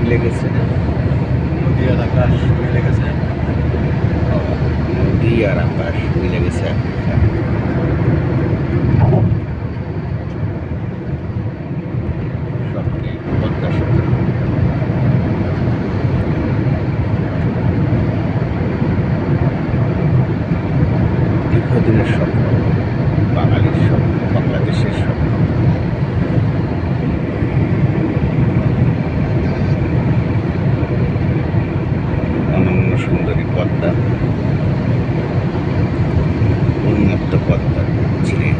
মিলে গেছে, নদী আর আকাশ মিলে গেছে। নদী আর আকাশ মিলে গেছে আফ্রিকা। স্বপ্নে পদ্মা সেতু, দীর্ঘদিনের স্বপ্ন, বাঙালির স্বপ্ন, বাংলাদেশের স্বপ্ন। অনন্য সুন্দরী পদ্মা, উন্মুক্ত পদ্মা চিরে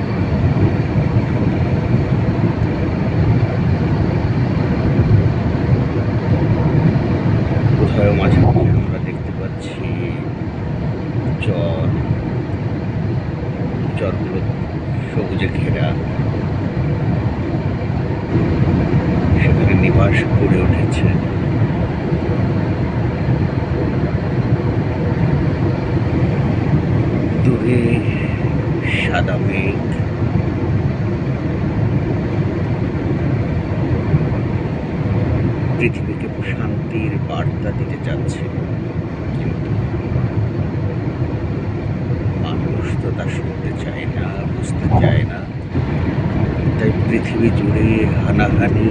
কোথাও মাঝে মাঝে আমরা দেখতে পাচ্ছি চর, চরগুলো সবুজে ঘেরা, সেখানে নিবাস গড়ে উঠেছে। দূরে সাদা মেঘ, পৃথিবীকে শান্তির বার্তা দিতে যাচ্ছে, কিন্তু মানুষ তো তা শুনতে চায় না, বুঝতে চায় না। তাই পৃথিবী জুড়ে হানাহানি,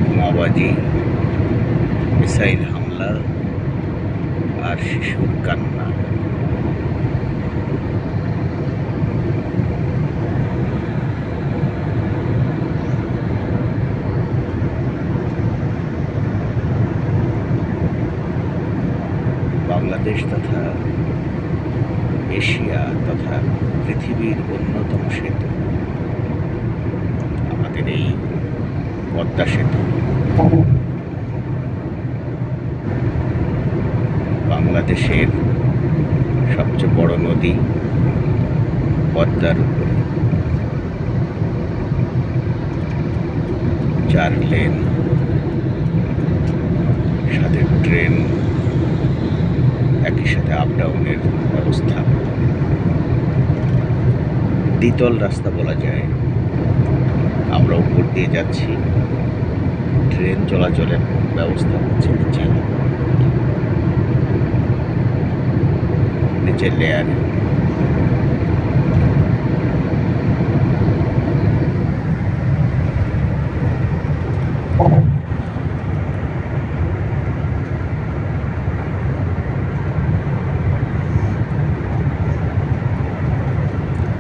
বোমাবাজি, মিসাইল হামলা আর শিশুর কান্না। বাংলাদেশ তথা এশিয়া তথা পৃথিবীর অন্যতম সেতু আমাদের এই পদ্মা সেতু। বাংলাদেশের সবচেয়ে বড় নদী পদ্মার উপরে, 4 লেন, সাথে ট্রেন, একই সাথে আপ ডাউনের ব্যবস্থা। দ্বিতল রাস্তা বলা যায়। আমরা উপর দিয়ে যাচ্ছি, ট্রেন চলাচলের ব্যবস্থা হচ্ছে নিচের লেয়ারে।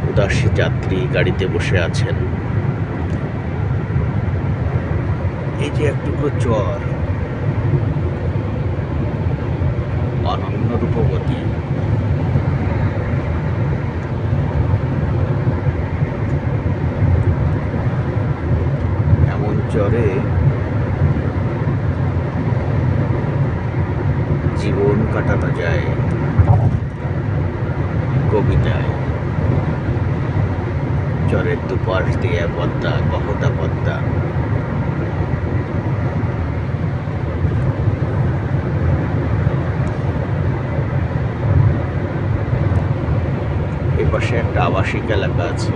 উদাসী যাত্রী গাড়িতে বসে আছেন। এই যে একটুকরো চর, অনন্য রূপবতী। এমন চরে জীবন কাটানো যায় কবিতায়। চরের দুপাশ দিয়ে পদ্মা, বহতা পদ্মা। এপাশে একটা আবাসিক এলাকা আছে,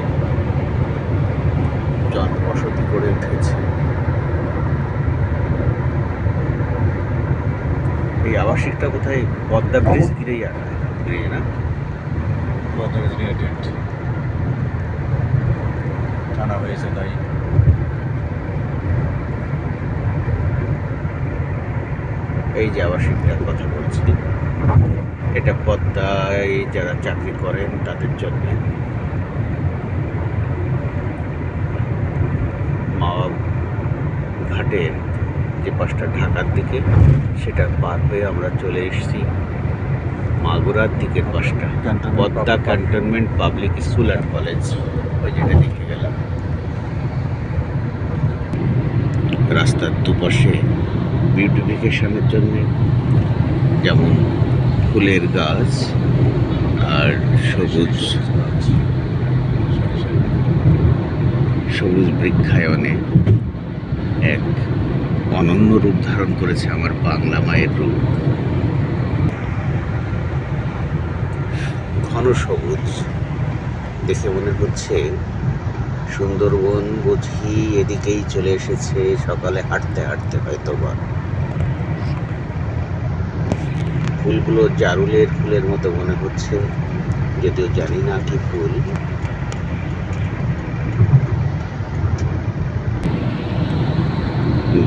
জনবসতি গড়ে উঠেছে। এই আবাসিকটা কোথায়? পদ্মা ব্রিজ ঘিরেই ব্রিজ না? পদ্মা রিলেটেড টানা হয়েছে তাই। এই যে আবাসিকটার কথা বলছি, এটা পদ্মায় যারা চাকরি করেন তাদের জন্য। মাওয়া ঘাটের যে পাশটা ঢাকার দিকে, সেটা পার হয়ে আমরা চলে এসেছি মাগুরার দিকের পাশটা, Padma cantonment public school and college. ওই যেটা দেখে গেলাম। রাস্তার দুপাশে বিউটিফিকেশনের জন্য যেমন ফুলের গাছ আর সবুজ সবুজ বৃক্ষায়নে এক অনন্য রূপ ধারণ করেছে আমার বাংলা মায়ের রূপ। ঘন সবুজ দেখে মনে হচ্ছে সুন্দরবন বুঝি এদিকেই চলে এসেছে সকালে হাঁটতে হাঁটতে হয়তো বা। ফুলগুলো জারুলের ফুলের মতো মনে হচ্ছে, যদিও জানি না কি ফুল।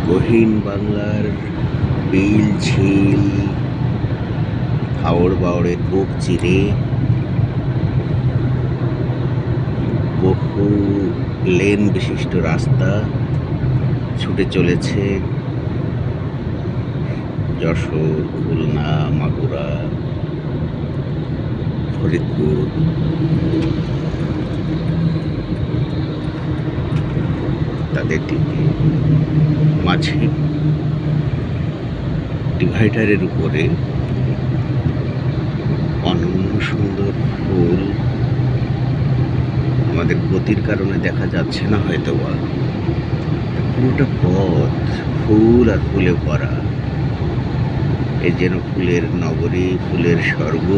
গহীন বাংলার বিল ঝিল হাওড় বাওড়ের বুক চিরে বহু লেন বিশিষ্ট রাস্তা ছুটে চলেছে যশোর, খুলনা, মাগুরা, ফরিদপুর। তাদের দিকে মাঝে ডিভাইডারের উপরে অনন্য সুন্দর ফুল, আমাদের গতির কারণে দেখা যাচ্ছে না হয়তো বা। পুরোটা পথ ফুল আর ফুলে ভরা। এ যেন ফুলের নগরী, ফুলের স্বর্গ।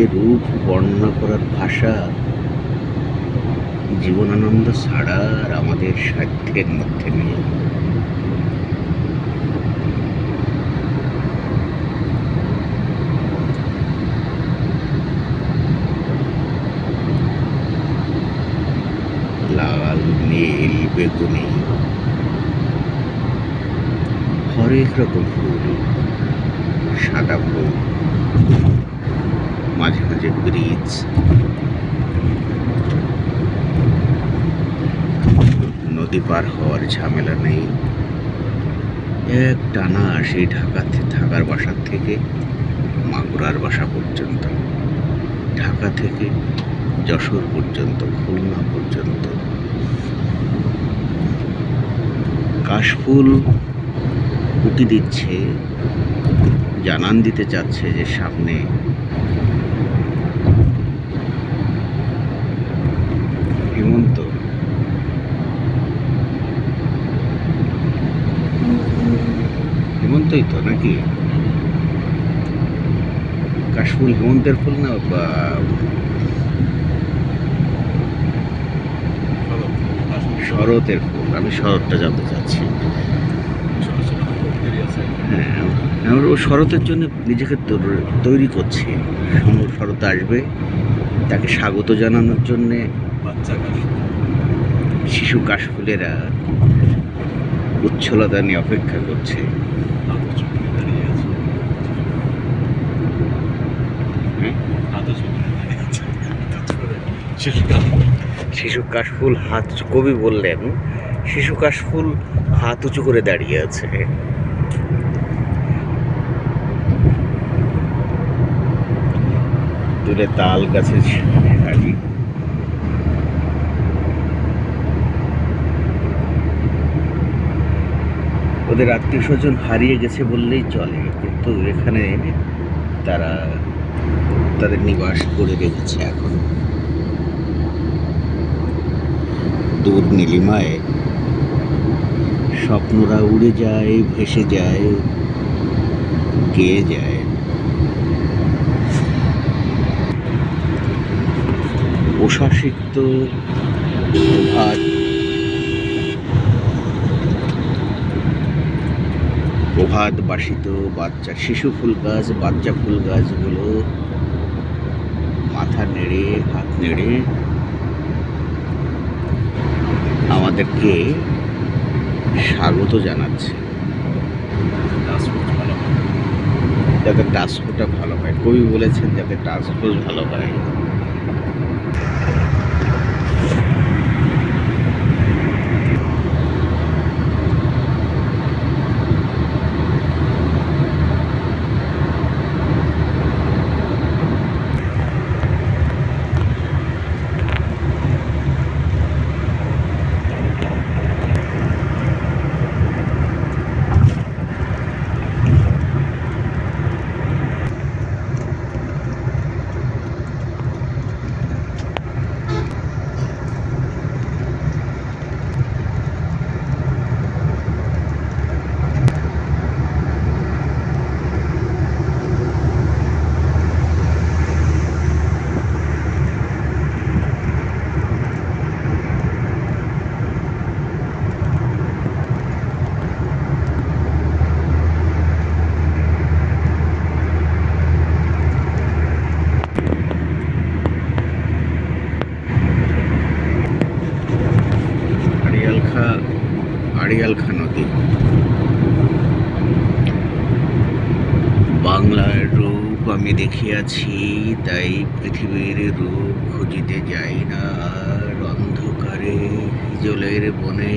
এ রূপ বর্ণনা করার ভাষা জীবনানন্দ ছাড়া আর আমাদের সাধ্যের মধ্যে নেই। লাল, নীল, বেগুনি, হরেক রকম ফুল, সাদা ফুল, মাঝে মাঝে ব্রিজ, নদী পার হওয়ার ঝামেলা নেই। এক টানা সেই ঢাকার বাসার থেকে মাগুরার বাসা পর্যন্ত, ঢাকা থেকে যশোর পর্যন্ত, খুলনা পর্যন্ত। কাশফুল উকি দিচ্ছে, জানান দিতে চাচ্ছে যে সামনে হেমন্ত। হেমন্তই তো নাকি? কাশফুল হেমন্তের ফুল না বা শরতের ফুল? আমি শরৎটা জানতে চাচ্ছি। হ্যাঁ, আমরা ও শরতের জন্য নিজেকে তৈরি করছি। শরৎ আসবে, তাকে স্বাগত জানানোর জন্যে শিশু কাশফুলেরা উচ্ছলতা নিয়ে অপেক্ষা করছে। শিশু কাশফুল হাত, কবি বললেন শিশু কাশফুল হাত উঁচু করে দাঁড়িয়ে আছে। দূরে তাল গাছের সারি। ওদের আত্মীয় স্বজন হারিয়ে গেছে বললেই চলে, কিন্তু এখানে তারা তাদের নিবাস করে রেখেছে এখন। দূর নীলিমায় স্বপ্নরা উড়ে যায়, ভেসে যায়, গেয়ে যায়। উষাসিক্ত প্রভাত বাসিত বাচ্চা শিশু ফুল গাছ, বাচ্চা ফুল গাছগুলো মাথা নেড়ে, হাত নেড়ে আমাদেরকে স্বাগত জানাচ্ছে। যাতে টাস্কটা ভালো হয়, কবি বলেছেন যাতে টাস্ক ভালো হয়। আমি দেখিয়াছি, তাই পৃথিবীর রূপ খুঁজিতে যাই না আর অন্ধকারে জলের বনে।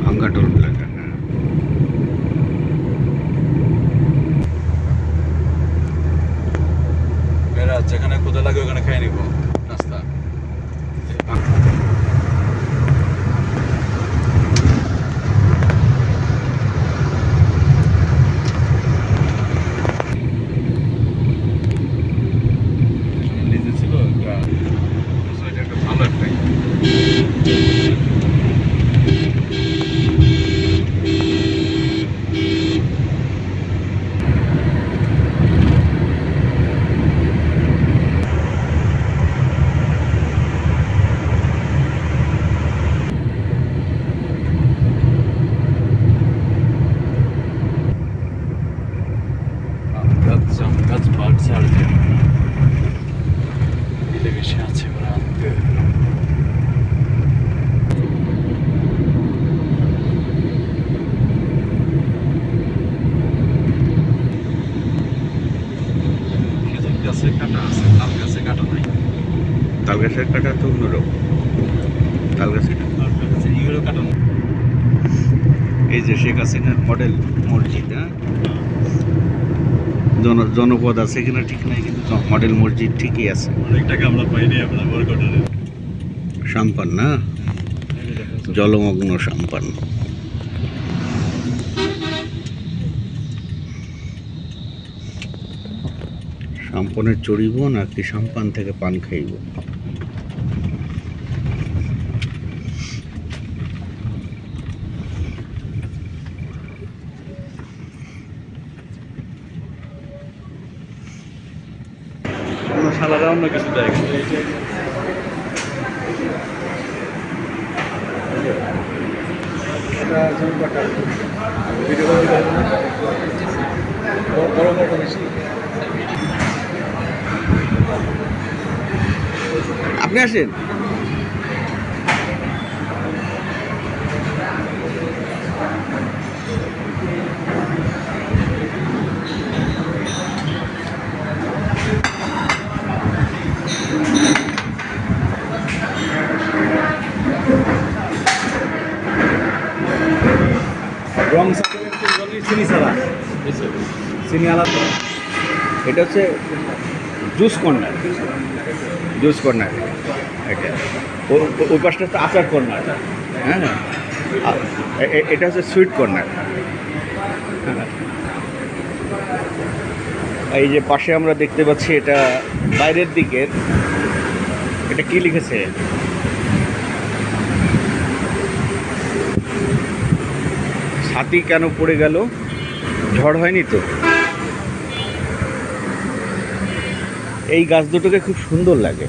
ভাঙ্গা টোল প্লাজা, হ্যাঁ। এরা যেখানে ক্ষুদা লাগে ওখানে খাই নিব নাস্তা। নিজে ছিল একটা ভালো একটা ganz bald sardı. Bir de bir şey atıyor rahattı. খেজুর গাছে কাটা আছে, তাল গাছে কাটা নাই। তাল গাছের কাটা তো অন্যরকম। তাল গাছের তাল গাছে এগুলো কাটা নাই। এই যে শেখ হাসিনার মডেল মসজিদ, হ্যাঁ, জনপদ আছে কিনা ঠিক নাই, কিন্তু মডেল মসজিদ ঠিকই আছে। অনেক টাকা আমরা পাইনি আপনার বরকটারে। সাম্পান না, জলমগ্ন সাম্পান। সাম্পনের চড়িব নাকি সাম্পান থেকে পান খাইব? শালারা অন্য কিছু দেয় কিন্তু এই যে আপনি আসেন। ছাড়া চিনি আলাদা। এটা হচ্ছে জুস কর্নার, জুস কর্নার এটা। ওই পাশটা হচ্ছে আচার কর্নার, হ্যাঁ। এটা হচ্ছে সুইট কর্নার। হ্যাঁ, এই যে পাশে আমরা দেখতে পাচ্ছি এটা বাইরের দিকের, এটা কি লিখেছে? ছাতি কেন পড়ে গেল? ঝড় হয়নি তো? এই গাছ দুটোকে খুব সুন্দর লাগে।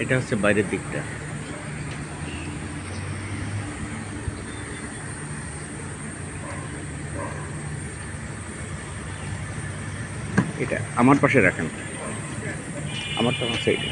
এটা হচ্ছে বাইরের দিকটা। এটা আমার পাশে রাখেন, আমারটা হচ্ছে এইটা।